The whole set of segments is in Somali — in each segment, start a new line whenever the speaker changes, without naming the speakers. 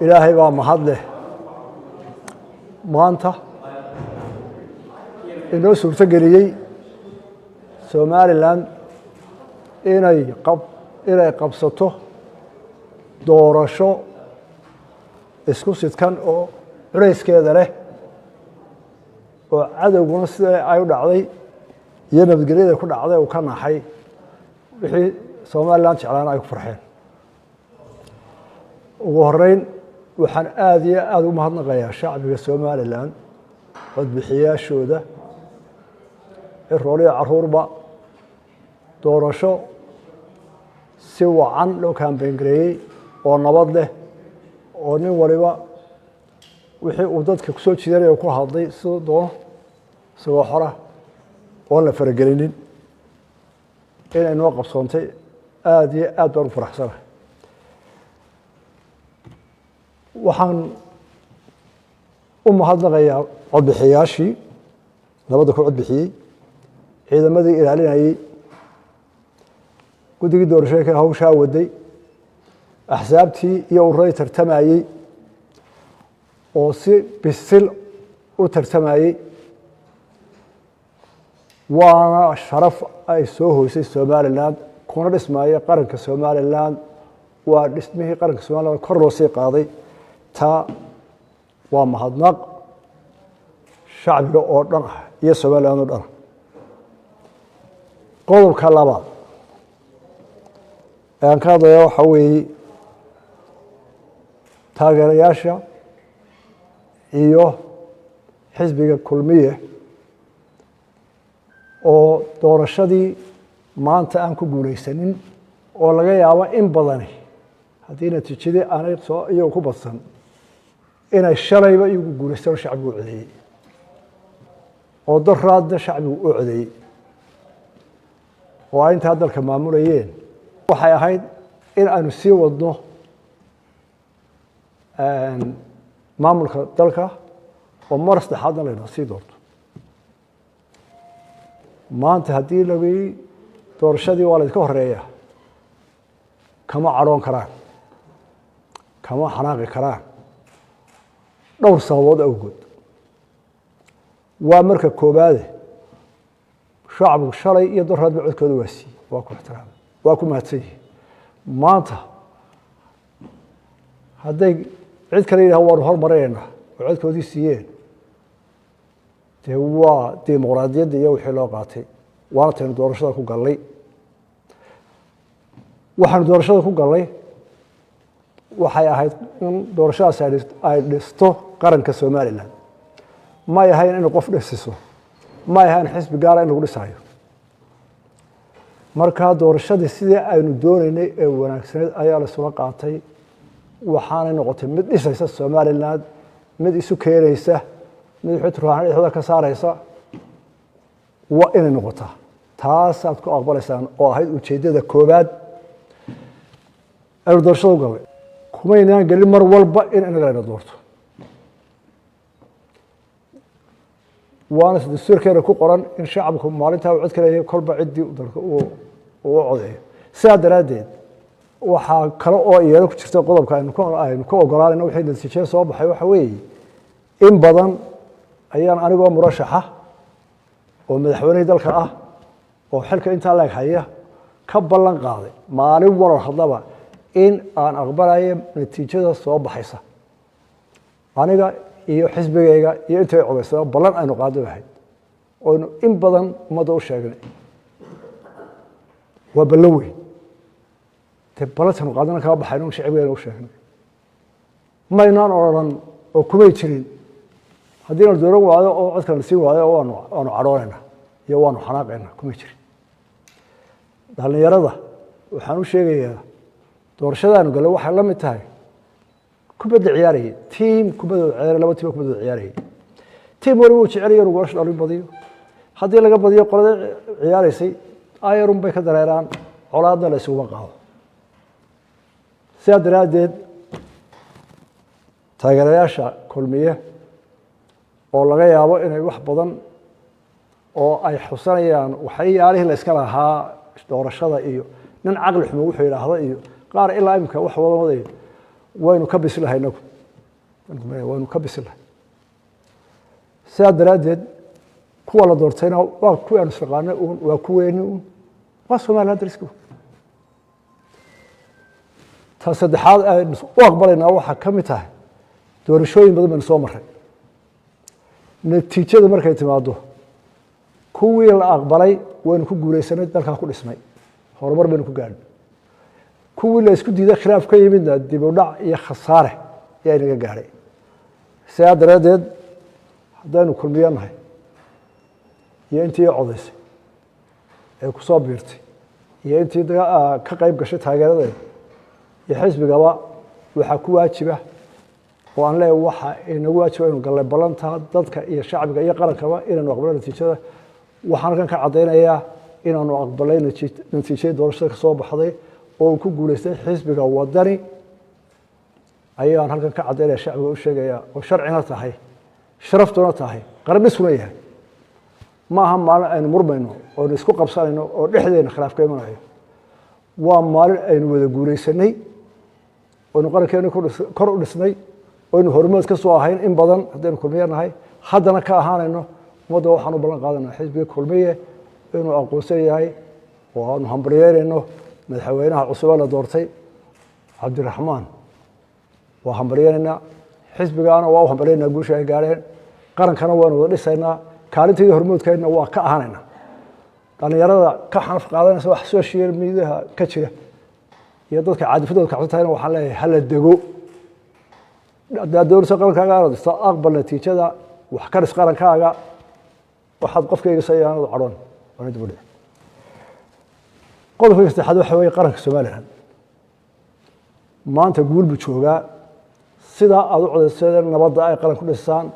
إلهي بقى محله maanta inoo suurto geliyey Somaliland inay qabsato doorasho isku sidkan oo culayskeeda leh oo cadawguna sida ay u dhacday iyo nabadgelyada ku dhacday oo ka naxay wixii Somaliland jeclaan ay ku farxeen ugu horeyn waxaan aad iyo aad u mahadnaqayaa shacbiga Somaliland codbixiyaashooda rooliya caruurba doorasho si wacan loo campaign gareeyay oo nabad leh oo nin waliba wixii uu dadka ku soo jiidanay ku hadlay sidoo doono soo xora oo la faragelinin inay noo qabsoontay aad iyo aad baan u faraxsanahay waxaan u mahadnaqayaa codbixiyaashii nabadda ku codbixiyey ciidamadii ilaalinayay guddigii doorashooyinka hawshaa waday axsaabtii iyo ururadii tartamayey oo si bisil u tartamayey waana sharaf ay soo hoysay Somaliland kuna dhismaayay qaranka Somaliland waa dhismihii qaranka Somaliland kor loo sii qaaday taa waa mahadnaq shacbiga oo dhan iyo Somaliland oo dhan qodobka labaad aan ka hadlayo waxa weeye taageerayaasha iyo xisbiga kulmiye oo doorashadii maanta aan ku guuleysanin oo laga yaabo in badan haddii natiijadii aanay soo iyo ku badsan inay shalayba iyagu guuleystaan shacbigu u codeeyey oo daraadda shacbigu u codeeyey oo ay intaa dalka maamulayeen waxay ahayd in aanu sii wadno maamulka dalka oo mar saddexaadna layna sii doorto maanta haddii lagu doorashadii waa la iska horeeyaa kama cadhoon karaan kama xanaaqi karaan dhowr sababood awgood waa marka koobaade shacbigu shalay iyo daraadba codkooda waa siiyey waa ku ixtiraamay waa ku mahadsan yihiin maanta hadday cid kale yidhaha waanu hormarinaynaa oo codkoodii siiyeen dee waa dimuqraadiyadda iyo wixii loo qaatay waana taynu doorashada ku gallay waxaanu doorashada ku gallay waxay ahayd in doorashadaas ay dhisto qaranka Somaliland ma yahayn in qof dhisiso ma yahayn xisbi gaar ah in lagu dhisayo marka doorashadii sidii aynu doonaynay ee wanaagsaneed ayaa la soo qaatay waxaana noqotay mid dhisaysa Somaliland mid isu keenaysa mid xuturaan dhexda ka saaraysa waa inay noqotaa taas aad ku aqbalaysaan oo ahayd ujeedada koobaad aynu doorashada u galay kuma inaan gelin mar walba in inaga la doorto waana dastuurkeena ku qoran in shacabku maalintaa uu cod ka leeyahay kolba ciddii dalka uu codeeyo sidaa daraaddeed waxaa kale oo iyada ku jirta qodobka aynu ka ogolaanayno wixii natiijada soo baxay waxa weeye in badan ayaan anigoo murashaxa oo madaxweynihii dalka ah oo xilka intaa leeg haya ka ballan qaaday maalin warar hadlaba in aan aqbalayo natiijada soo baxaysa aniga iyo xisbigayga iyo intay codeysay ballan aynu qaado lahayd oo in badan ummadda u sheegnay waa ballan weyn te ballantan qaadana ka baxayno shacbigeena u sheegnay maynaan odhan oo kumay jirin haddii la dooran waayo oo codka la siin waayo waanu cadhoonaynaa iyo waanu xanaaqaynaa kumay jirin dhalinyarada waxaan u sheegayaa doorashadaanu galay waxay la mid tahay kubadda ciyaarayay tiim kubadda ciyaarayay laba tiim kubadda ciyaarayay tiim wali uu jecel yahay goosh dhalin badiyo haddii laga badiyo qolada ciyaaraysay ayarun bay ka dareeraan colaadna la isugu qaado sidaa daraaddeed taageerayaasha kulmiye oo laga yaabo inay wax badan oo ay xusanayaan waxyaalihii la iska lahaa doorashada iyo nin caqli xumo wuxuu yidhaahdo iyo qaar ilaa imika wax wada wadayo waynu ka bislahay inagu waynu ka bislahay sidaa daraaddeed kuwa la doortayna waa kuwii aanu isnaqaanay uun waa kuweeni uun waa Soomaaliland dariska ta saddexaad aynu u aqbalaynaa waxaa ka mid tahay doorashooyin badan baynu soo marray natiijada markay timaado kuwii la aqbalay waynu ku guulaysanay dalkaa ku dhisnay horumar baynu ku gaadhnay kuwii la isku diiday khilaaf ka yimidna dib u dhac iyo khasaare ayaa inaga gaadhay sidaa daraaddeed haddaynu kulmiyo nahay iyo intii codaysay ee ku soo biirtay iyo intii ka qayb gashay taageeradeeda iyo xisbigaba waxaa ku waajiba oo aan leeyahay waxa inagu waajiba inuu gallay ballantaa dadka iyo shacbiga iyo qarankaba inaanu aqbalno natiijada waxaan halkan ka caddaynayaa inaanu aqbalay natiijadii doorashada ka soo baxday oo uu ku guulaystay xisbiga wadani ayaan halkan ka caddaynaya shacbiga u sheegaya oo sharcina tahay sharaftuna tahay qaran dhisuna yahay ma aha maalin aynu murmayno oonu isku qabsanayno oo dhexdeena khilaaf ka imanayo waa maalin aynu wada guulaysanay oynu qarankeena kor u dhisnay oynu horumar ka soo ahayn in badan haddaynu kulmiye nahay haddana ka ahaanayno ummadda waxaan u ballan qaadanaa xisbiga kulmiye inuu aqoonsan yahay oo aanu hambalyeynayno madaxweynaha cusub la doortay cabdiraxmaan waa hambalyeynayna xisbigaana waa u hambalyeynaa guusha ay gaareen qarankana waanu wada dhisaynaa kaalinteedii hormoodkeedna waa ka ahaanayna dhalinyarada ka xanaf qaadanaysa wax social mediaha ka jira iyo dadka caadifadooda kacsan tahayna waxaan leeyahay hala dego haddaad doonayso qarankaaga aad dhisto aqbal natiijada wax ka dhis qarankaaga waxaad qofkayga sayaanadu cadhoon waana dib u dhici qodobka saddexaad waxa weeye qaranka Soomaaliland maanta guul buu joogaa sidaa aad u codayseen nabadda ay qaran ku dhisaan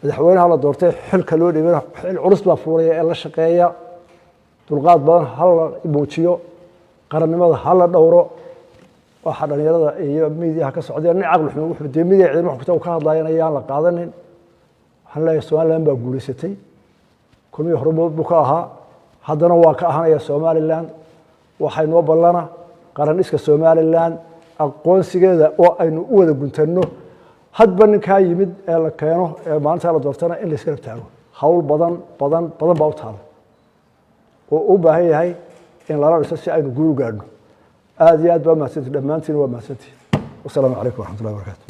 madaxweynaha la doortay xilka loo dhibay xil culus baa fuulaya ee la shaqeeya dulqaad badan hal la muujiyo qarannimada hal la dhowro waxa dhalinyarada iyo miidiyaha ka socday in caqli xumo wuxuu deemiyay ciidan wax ka hadlayaan ayaan la qaadanin waxaan leeyahay Soomaaliland baa guulaysatay kulmiye horumar buu ka ahaa haddana waa ka ahaanaya Soomaaliland waxay noo ballana qaran dhiska Soomaaliland aqoonsigeeda oo aynu u wada guntano hadba ninkaa yimid ee la keeno ee maalinta la doortana in la iska rabtaago hawl badan baa u taalo oo u baahan yahay in lala dhiso si aynu guul gaadhno aad iyo aad baa mahadsantihiin dhammaantiin waa mahadsantihiin wasalaamu calaykum waraxmatullahi wabarakaatu